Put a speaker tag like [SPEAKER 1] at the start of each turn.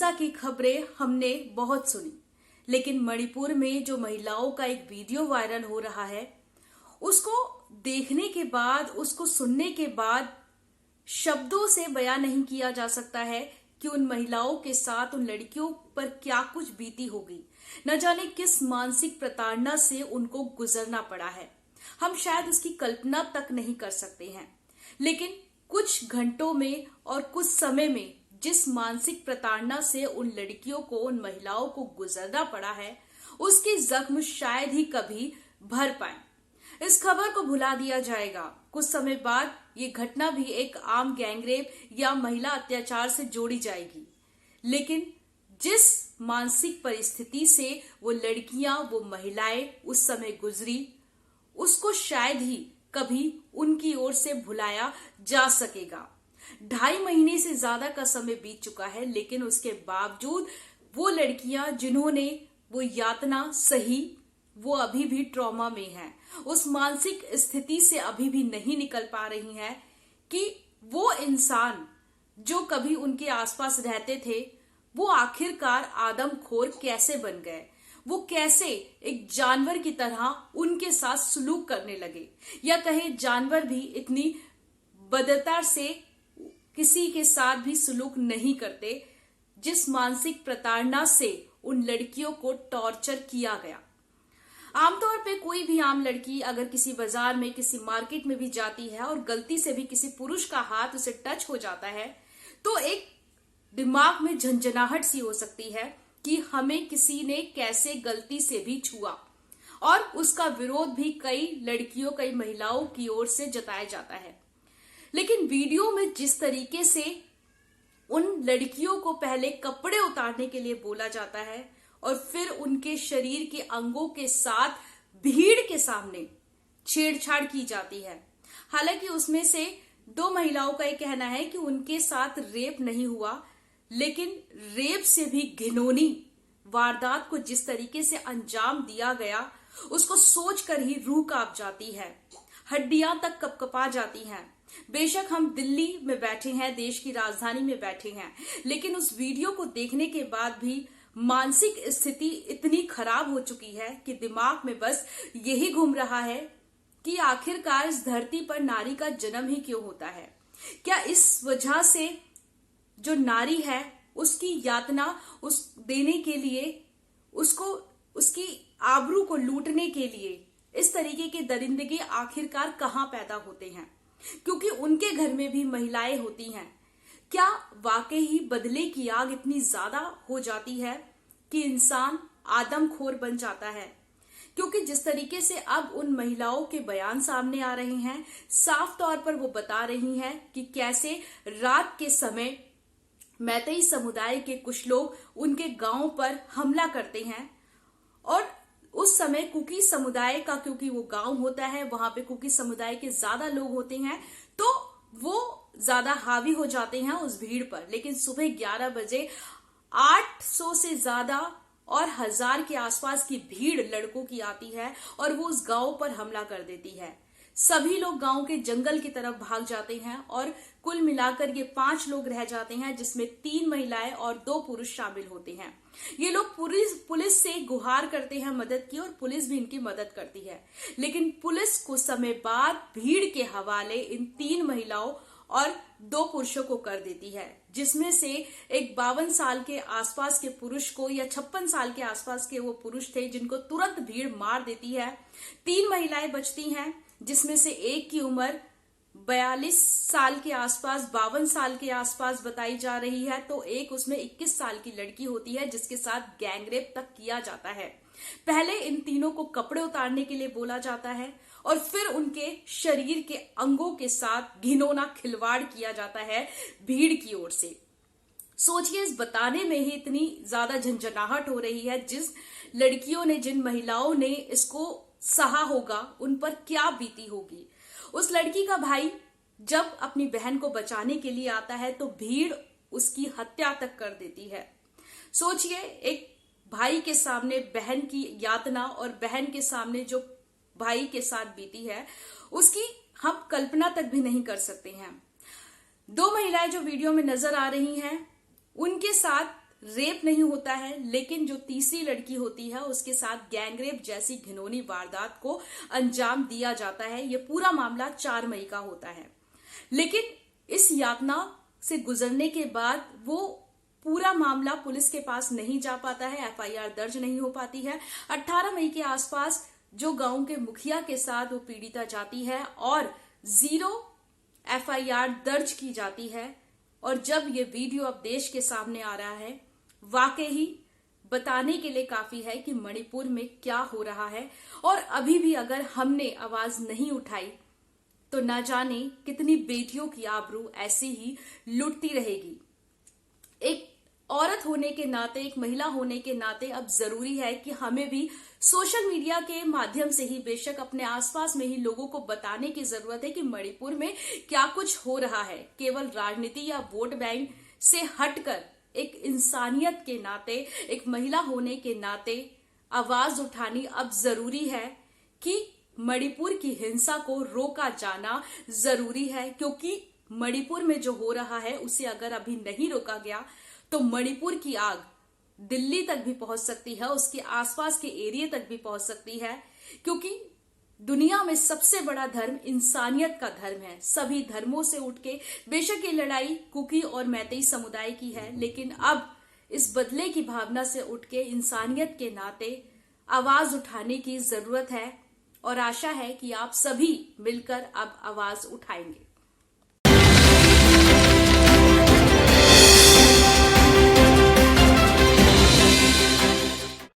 [SPEAKER 1] हिंसा की खबरें हमने बहुत सुनी, लेकिन मणिपुर में जो महिलाओं का एक वीडियो वायरल हो रहा है, उसको देखने के बाद, उसको सुनने के बाद शब्दों से बयान नहीं किया जा सकता है कि उन महिलाओं के साथ, उन लड़कियों पर क्या कुछ बीती होगी। न जाने किस मानसिक प्रताड़ना से उनको गुजरना पड़ा है। हम शायद उसकी कल्पना तक नहीं कर सकते हैं, लेकिन कुछ घंटों में और कुछ समय में जिस मानसिक प्रताड़ना से उन लड़कियों को, उन महिलाओं को गुजरना पड़ा है, उसके जख्म शायद ही कभी भर पाए। इस खबर को भुला दिया जाएगा। कुछ समय बाद ये घटना भी एक आम गैंगरेप या महिला अत्याचार से जोड़ी जाएगी, लेकिन जिस मानसिक परिस्थिति से वो लड़कियां, वो महिलाएं उस समय गुजरी, उसको शायद ही कभी उनकी ओर से भुलाया जा सकेगा। 2.5 महीने से ज्यादा का समय बीत चुका है, लेकिन उसके बावजूद वो लड़कियां जिन्होंने वो यातना सही, वो अभी भी ट्रॉमा में हैं। उस मानसिक स्थिति से अभी भी नहीं निकल पा रही हैं कि वो इंसान जो कभी उनके आसपास रहते थे, वो आखिरकार आदमखोर कैसे बन गए। वो कैसे एक जानवर की तरह उनके साथ सुलूक करने लगे, या कहे जानवर भी इतनी बदतर से किसी के साथ भी सुलूक नहीं करते, जिस मानसिक प्रताड़ना से उन लड़कियों को टॉर्चर किया गया। आमतौर पे कोई भी आम लड़की अगर किसी बाजार में, किसी मार्केट में भी जाती है और गलती से भी किसी पुरुष का हाथ उसे टच हो जाता है, तो एक दिमाग में झंझनाहट सी हो सकती है कि हमें किसी ने कैसे गलती से भी छुआ, और उसका विरोध भी कई लड़कियों, कई महिलाओं की ओर से जताया जाता है। लेकिन वीडियो में जिस तरीके से उन लड़कियों को पहले कपड़े उतारने के लिए बोला जाता है और फिर उनके शरीर के अंगों के साथ भीड़ के सामने छेड़छाड़ की जाती है। हालांकि उसमें से 2 महिलाओं का यह कहना है कि उनके साथ रेप नहीं हुआ, लेकिन रेप से भी घिनौनी वारदात को जिस तरीके से अंजाम दिया गया, उसको सोचकर ही रूह कांप जाती है, हड्डियां तक कपकपा जाती हैं। बेशक हम दिल्ली में बैठे हैं, देश की राजधानी में बैठे हैं, लेकिन उस वीडियो को देखने के बाद भी मानसिक स्थिति इतनी खराब हो चुकी है कि दिमाग में बस यही घूम रहा है कि आखिरकार इस धरती पर नारी का जन्म ही क्यों होता है। क्या इस वजह से जो नारी है, उसकी यातना उस देने के लिए, उसको, उसकी आबरू को लूटने के लिए इस तरीके के दरिंदगी आखिरकार कहां पैदा होते हैं? क्योंकि उनके घर में भी महिलाएं होती हैं। क्या वाकई ही बदले की आग इतनी ज्यादा हो जाती है कि इंसान आदमखोर बन जाता है? क्योंकि जिस तरीके से अब उन महिलाओं के बयान सामने आ रहे हैं, साफ तौर पर वो बता रही हैं कि कैसे रात के समय मैतेई समुदाय के कुछ लोग उनके गांव पर हमला करते हैं, और उस समय कुकी समुदाय का, क्योंकि वो गांव होता है, वहां पे कुकी समुदाय के ज्यादा लोग होते हैं, तो वो ज्यादा हावी हो जाते हैं उस भीड़ पर। लेकिन सुबह 11 बजे 800 से ज्यादा और 1000 के आसपास की भीड़ लड़कों की आती है और वो उस गांव पर हमला कर देती है। सभी लोग गांव के जंगल की तरफ भाग जाते हैं और कुल मिलाकर ये 5 लोग रह जाते हैं, जिसमें 3 महिलाएं और 2 पुरुष शामिल होते हैं। ये लोग पुलिस से गुहार करते हैं मदद की, और पुलिस भी इनकी मदद करती है, लेकिन पुलिस कुछ समय बाद भीड़ के हवाले इन 3 महिलाओं और 2 पुरुषों को कर देती है, जिसमें से एक 52 साल के आसपास के पुरुष को, या 56 साल के आसपास के वो पुरुष थे जिनको तुरंत भीड़ मार देती है। 3 महिलाएं बचती हैं, जिसमें से एक की उम्र 42 साल के आसपास, 52 साल के आसपास बताई जा रही है, तो एक उसमें 21 साल की लड़की होती है जिसके साथ गैंगरेप तक किया जाता है। पहले इन तीनों को कपड़े उतारने के लिए बोला जाता है और फिर उनके शरीर के अंगों के साथ घिनौना खिलवाड़ किया जाता है भीड़ की ओर से। सोचिए, इस बताने में ही इतनी ज्यादा झंझनाहट हो रही है। जिस लड़कियों ने, जिन महिलाओं ने इसको सहा होगा, उन पर क्या बीती होगी। उस लड़की का भाई जब अपनी बहन को बचाने के लिए आता है तो भीड़ उसकी हत्या तक कर देती है। सोचिए, एक भाई के सामने बहन की यातना और बहन के सामने जो भाई के साथ बीती है, उसकी हम कल्पना तक भी नहीं कर सकते हैं। 2 महिलाएं जो वीडियो में नजर आ रही हैं, उनके साथ रेप नहीं होता है, लेकिन जो तीसरी लड़की होती है उसके साथ गैंगरेप जैसी घिनौनी वारदात को अंजाम दिया जाता है। यह पूरा मामला 4 मई का होता है। लेकिन इस यातना से गुजरने के बाद वो पूरा मामला पुलिस के पास नहीं जा पाता है, एफआईआर दर्ज नहीं हो पाती है। 18 मई के आसपास जो गांव के मुखिया के साथ वो पीड़िता जाती है और 0 एफआईआर दर्ज की जाती है। और जब ये वीडियो अब देश के सामने आ रहा है, वाकई ही बताने के लिए काफी है कि मणिपुर में क्या हो रहा है। और अभी भी अगर हमने आवाज नहीं उठाई तो ना जाने कितनी बेटियों की आबरू ऐसी ही लुटती रहेगी। एक औरत होने के नाते, एक महिला होने के नाते अब जरूरी है कि हमें भी सोशल मीडिया के माध्यम से ही बेशक अपने आसपास में ही लोगों को बताने की जरूरत है कि मणिपुर में क्या कुछ हो रहा है। केवल राजनीति या वोट बैंक से हटकर एक इंसानियत के नाते, एक महिला होने के नाते आवाज उठानी अब जरूरी है कि मणिपुर की हिंसा को रोका जाना जरूरी है। क्योंकि मणिपुर में जो हो रहा है उसे अगर अभी नहीं रोका गया तो मणिपुर की आग दिल्ली तक भी पहुंच सकती है, उसके आसपास के एरिया तक भी पहुंच सकती है। क्योंकि दुनिया में सबसे बड़ा धर्म इंसानियत का धर्म है। सभी धर्मों से उठ के, बेशक ये लड़ाई कुकी और मैतेई समुदाय की है, लेकिन अब इस बदले की भावना से उठ के इंसानियत के नाते आवाज उठाने की जरूरत है। और आशा है कि आप सभी मिलकर अब आवाज उठाएंगे।